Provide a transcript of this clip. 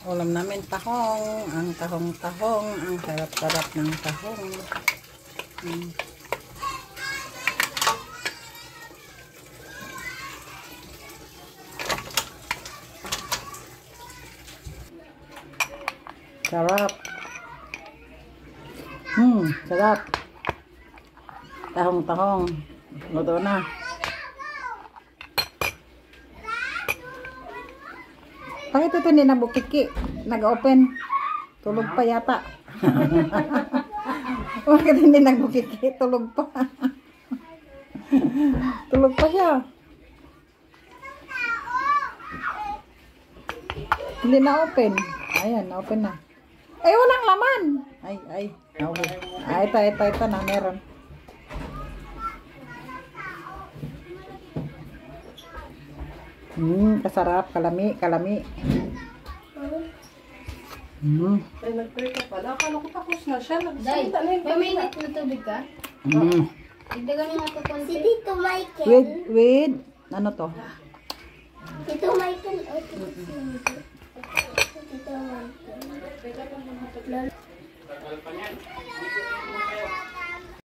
Ulam namin tahong. Ang tahong-tahong. Ang sarap-sarap ng tahong. Sarap. Sarap. Tahong-tahong. Luto na. Bakit ito hindi nabukiki? Nag-open. Tulog pa yata. Bakit hindi nagbukiki? Tulog pa. Tulog pa siya. Hindi na open. Ayan, na open na. Ay, walang laman. Ay. Okay. Ito na, meron. Kasarap. Kalami. Ay, nag-pray ka pala. Akala ko tapos na siya. Day, may minute na tubig ka? Igdagan mo nga ito konti. Si Tito Michael. Wait. Ano to? Tito Michael. Tito Michael.